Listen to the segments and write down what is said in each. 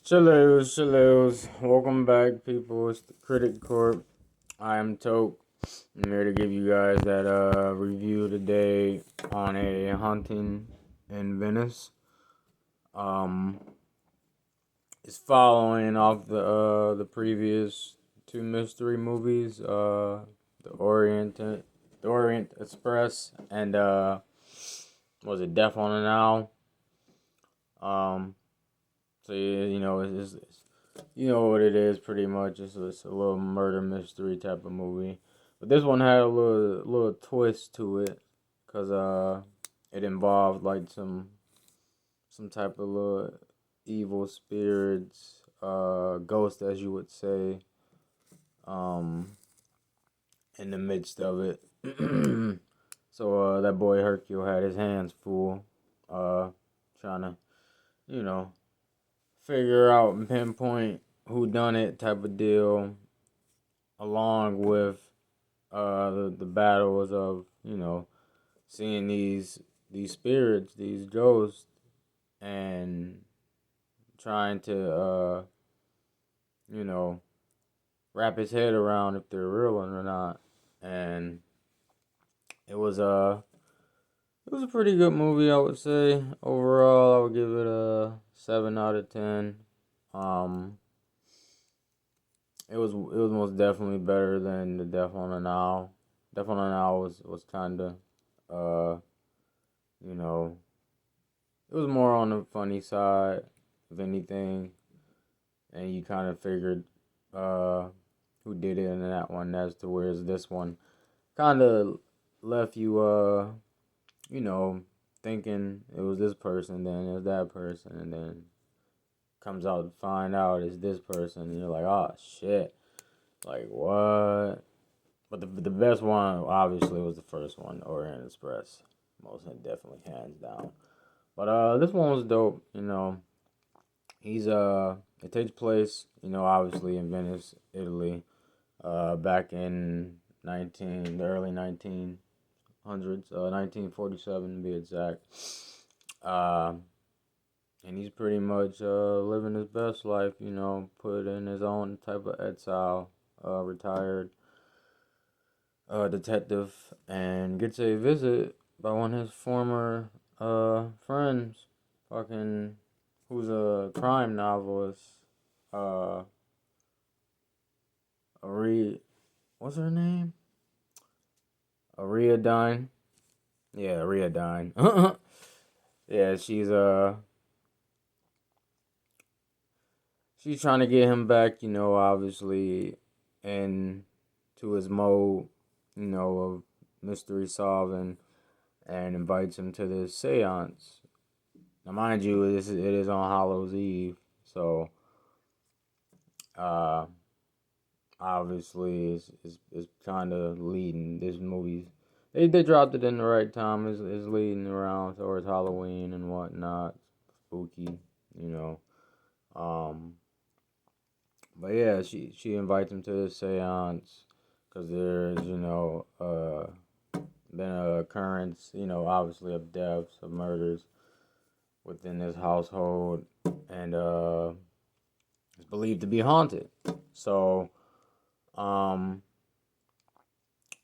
Chillos. Welcome back, people. It's the Critic Corp. I am Toke. I'm here to give you guys that review today on a haunting in Venice. Um, it's following off the previous two mystery movies, the Orient Express, and was it Death on an Owl? Um, so yeah, you know what it is pretty much. It's a little murder mystery type of movie, but this one had a little twist to it, cause it involved like some type of little evil spirits, ghost as you would say, um, in the midst of it. So that boy Hercule had his hands full, trying to you know figure out and pinpoint who done it type of deal, along with the battles of seeing these spirits, these ghosts, and trying to you know wrap his head around if they're real or not. And it was it was a pretty good movie, I would say. Overall, I would give it a 7 out of 10. Um, it was most definitely better than the Death on an Owl. Death on an Owl was kind of uh you know it was more on the funny side of anything, and you kind of figured uh who did it in that one, as to whereas this one kind of left you you know thinking it was this person, then it was that person, and then comes out to find out it's this person, and you're like, oh shit, like what? But the best one obviously was the first one, Orient Express, most definitely hands down. But this one was dope. He's it takes place obviously in Venice, Italy, back in the early 1900s, 1947 to be exact. Uh, and he's pretty much living his best life. Put in his own type of exile, retired detective, and gets a visit by one of his former friends, fucking, who's a crime novelist. Uh, Ari, what's her name? Ariadine. Yeah, Ariadine. Yeah, she's trying to get him back. Obviously, and to his mode, of mystery solving, and invites him to this seance. Now, mind you, it is on Hallows Eve, so uh, obviously it's kind of leading this movie. They dropped it in the right time. It's leading around towards Halloween and whatnot, spooky, you know. Um, but yeah, she invites him to the seance because there's been a occurrence, obviously of deaths, of murders within this household, and it's believed to be haunted. So,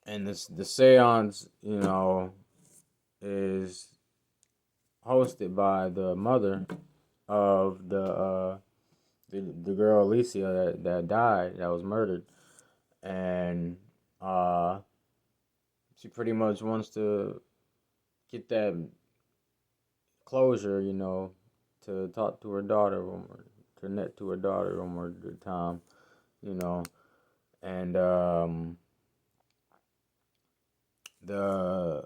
and the seance, is hosted by the mother of the girl Alicia that died, that was murdered, and uh, she pretty much wants to get that closure, to talk to her daughter, connect to her daughter one more good time, you know, and the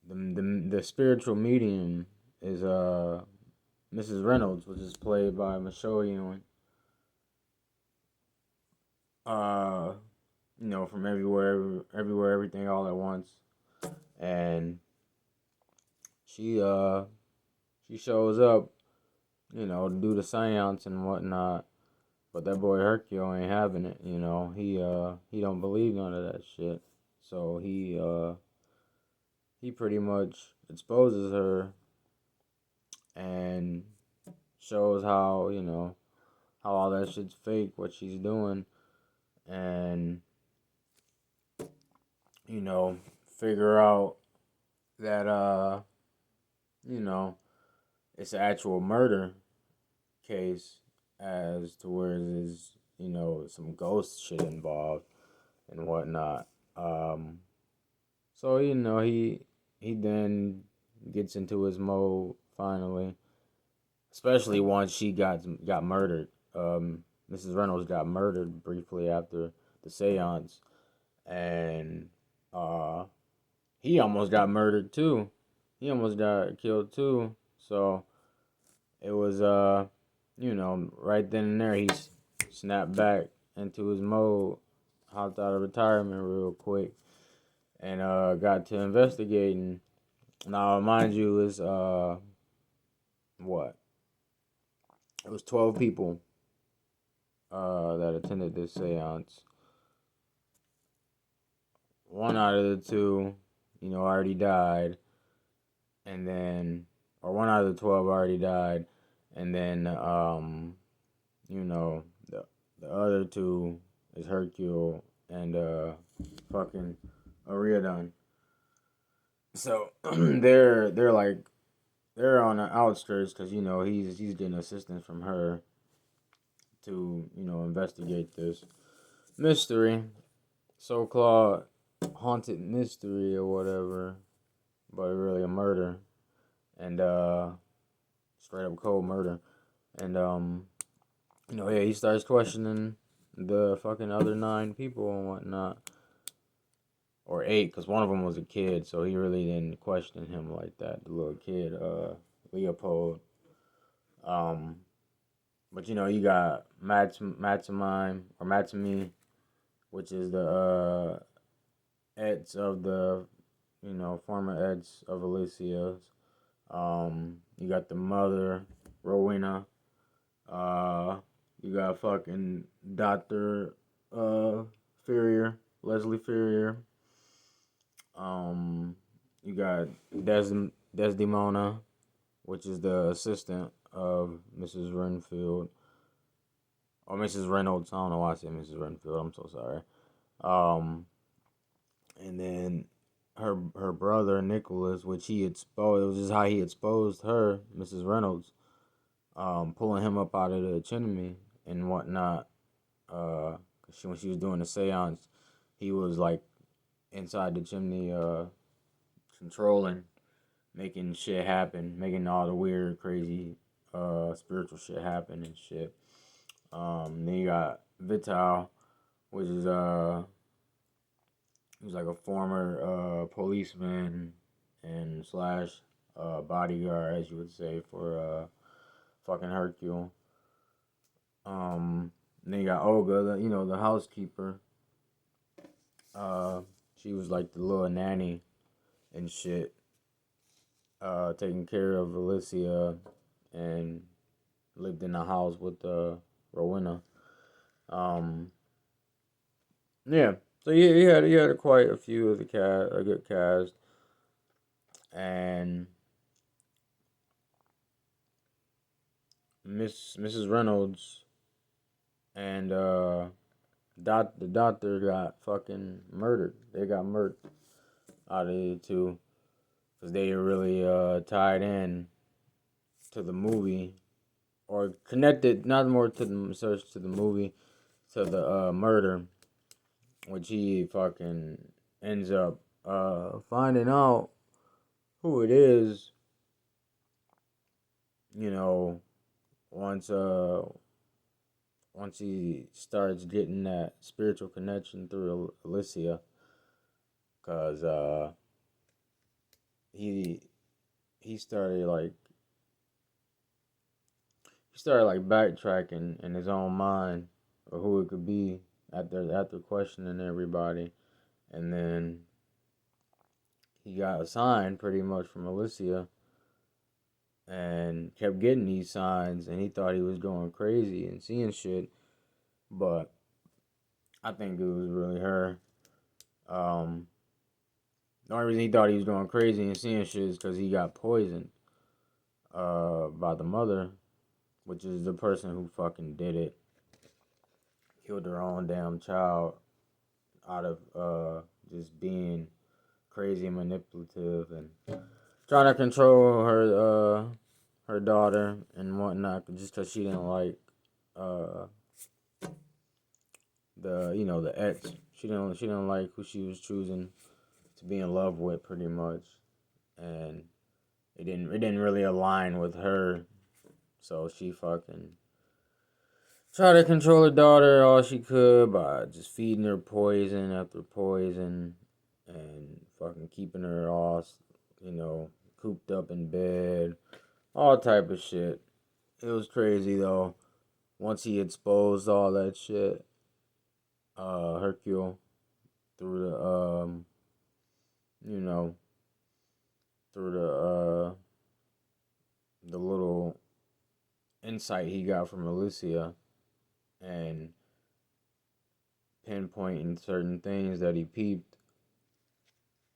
the spiritual medium is Mrs. Reynolds, which is played by Michelle Yeoh. Uh, from everywhere, everything, all at once, and she she shows up, to do the seance and whatnot. But that boy Hercule ain't having it. He don't believe none of that shit. So he pretty much exposes her and shows how how all that shit's fake, what she's doing, and you know, figure out that you know, it's an actual murder case as to where there's, you know, some ghost shit involved and whatnot. Um, so you know, he then gets into his mode finally, especially once she got murdered. Mrs. Reynolds got murdered briefly after the seance, and uh, he almost got murdered too. He almost got killed too. So it was you know, right then and there he snapped back into his mode, hopped out of retirement real quick, and got to investigating. Now, mind you, is what? It was 12 people that attended this seance. One out of the two, you know, already died, and then, or one out of the 12 already died, and then, you know, the other two is Hercule and fucking Ariadne. So they're like they're on the outskirts because you know he's getting assistance from her to, you know, investigate this mystery, so-called haunted mystery or whatever, but really a murder and straight up cold murder. And you know, yeah, he starts questioning the fucking other 9 people and whatnot, or 8, because one of them was a kid, so he really didn't question him like that. The little kid, Leopold. Um, but you know, you got Matsumi, which is the Eds of the, you know, former Eds of Alicia's. You got the mother, Rowena. Uh, you got fucking Dr. Ferrier, Leslie Ferrier. You got Desdemona, which is the assistant of Mrs. Renfield. Or Mrs. Reynolds. I don't know why I said Mrs. Renfield. I'm so sorry. And then her brother Nicholas, which he exposed. It was just how he exposed her, Mrs. Reynolds, pulling him up out of the chimney and whatnot. When she was doing the seance, he was like inside the chimney, controlling, making shit happen, making all the weird, crazy, spiritual shit happen and shit. Then you got Vital, which is he was like a former policeman and slash bodyguard, as you would say, for fucking Hercule. Then you got Olga, you know, the housekeeper. She was like the little nanny and shit, taking care of Alicia and lived in the house with Rowena. Yeah, so he had quite a few of the cast, a good cast, and Mrs. Reynolds and the doctor got fucking murdered. They got murdered out of the two because they are really tied in to the movie or connected, not more to the search to the movie, to the murder, which he fucking ends up finding out who it is, you know, once once he starts getting that spiritual connection through Alicia, cause he he started like backtracking in his own mind of who it could be after questioning everybody, and then he got a sign pretty much from Alicia and kept getting these signs, and he thought he was going crazy and seeing shit, but I think it was really her. The only reason he thought he was going crazy and seeing shit is because he got poisoned by the mother, which is the person who fucking did it, killed her own damn child out of just being crazy and manipulative and trying to control her daughter and whatnot just because she didn't like uh the ex. She didn't like who she was choosing to be in love with, pretty much, and it didn't really align with her, so she fucking tried to control her daughter all she could by just feeding her poison after poison and fucking keeping her all, you know, cooped up in bed, all type of shit. It was crazy though. Once he exposed all that shit, Hercule, through the you know, through the little insight he got from Alicia and pinpointing certain things that he peeped,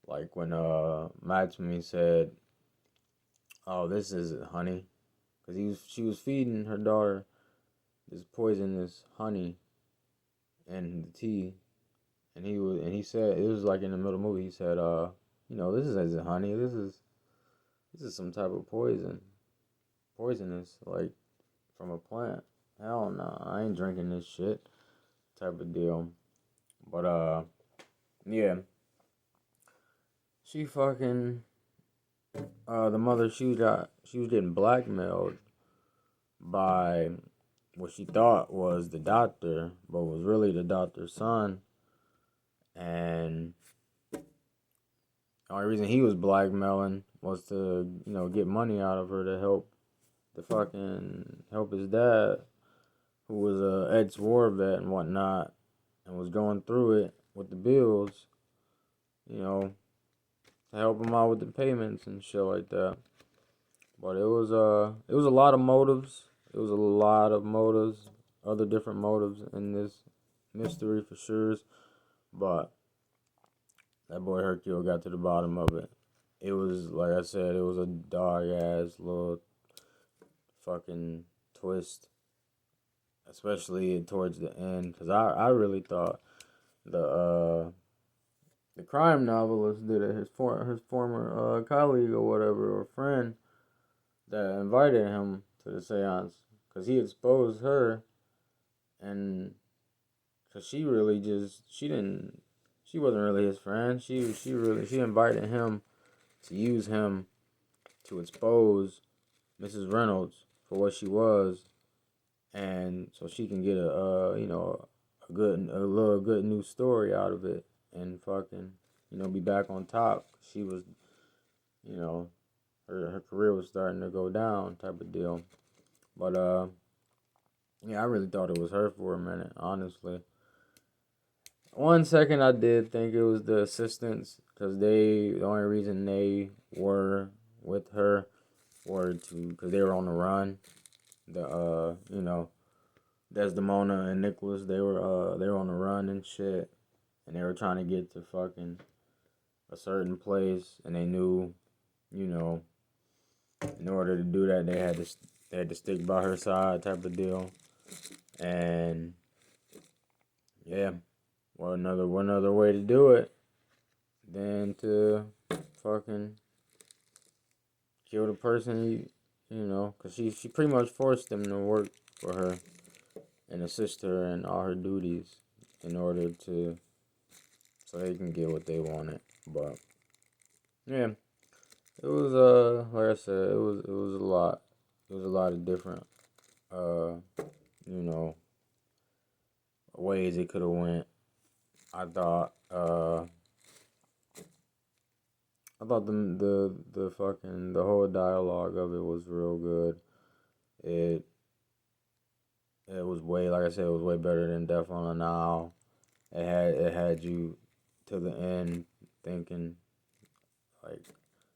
like when Matsumi said, "Oh, this isn't honey," because she was feeding her daughter this poisonous honey and the tea, and he said, it was like in the middle of the movie, he said, this isn't honey, this is some type of poisonous, like from a plant. Hell no, I ain't drinking this shit, type of deal. But yeah, she fucking the mother, she was getting blackmailed by what she thought was the doctor, but was really the doctor's son. And the only reason he was blackmailing was to, get money out of her to help his dad, who was a ex-war vet and whatnot, and was going through it with the bills, to help him out with the payments and shit like that. But it was a lot of motives. It was a lot of motives, other different motives in this mystery for sure. But that boy Hercule got to the bottom of it. It was, like I said, it was a dog ass little fucking twist, especially towards the end, because I really thought the crime novelist did it. His former colleague or whatever, or friend that invited him to the seance, because he exposed her, and because she really she wasn't really his friend. She invited him to use him to expose Mrs. Reynolds for what she was, and so she can get a little good news story out of it, and fucking be back on top. She was, her career was starting to go down, type of deal. But yeah, I really thought it was her for a minute, honestly. 1 second I did think it was the assistants, because the only reason they were with her because they were on the run. Desdemona and Nicholas, they were on the run and shit, and they were trying to get to fucking a certain place, and they knew, in order to do that, they had to stick by her side, type of deal. And yeah, what another way to do it than to fucking kill the person, because she pretty much forced them to work for her and assist her in all her duties in order so they can get what they wanted. But yeah, it was like I said, it was a lot. It was a lot of different you know ways it could have went. I thought the fucking the whole dialogue of it was real good. It it was way, like I said, it was way better than Death on the Nile. It had you to the end thinking, like,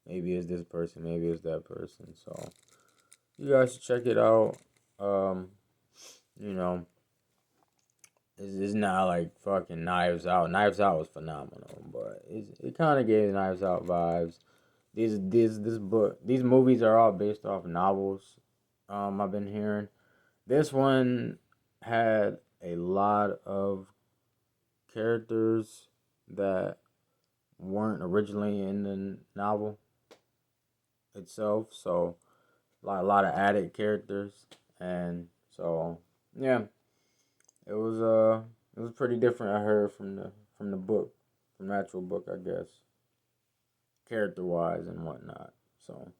maybe it's this person, maybe it's that person. So you guys should check it out. You know, it's not like fucking Knives Out. Knives Out was phenomenal, but it kind of gave Knives Out vibes. These movies are all based off novels. I've been hearing, This one had a lot of characters that weren't originally in the novel itself, so a lot of added characters, and so yeah, it was pretty different. I heard from the book, from the actual book, I guess, character wise and whatnot. So,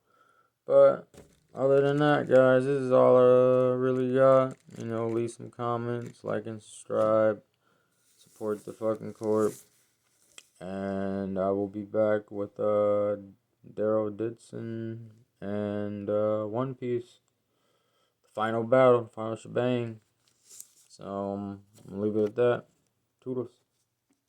but other than that, guys, this is all I really got. You know, leave some comments, like and subscribe, support the fucking corp, and I will be back with Daryl Didson and One Piece, the final battle, final shebang. So I'm gonna leave it at that. Toodles.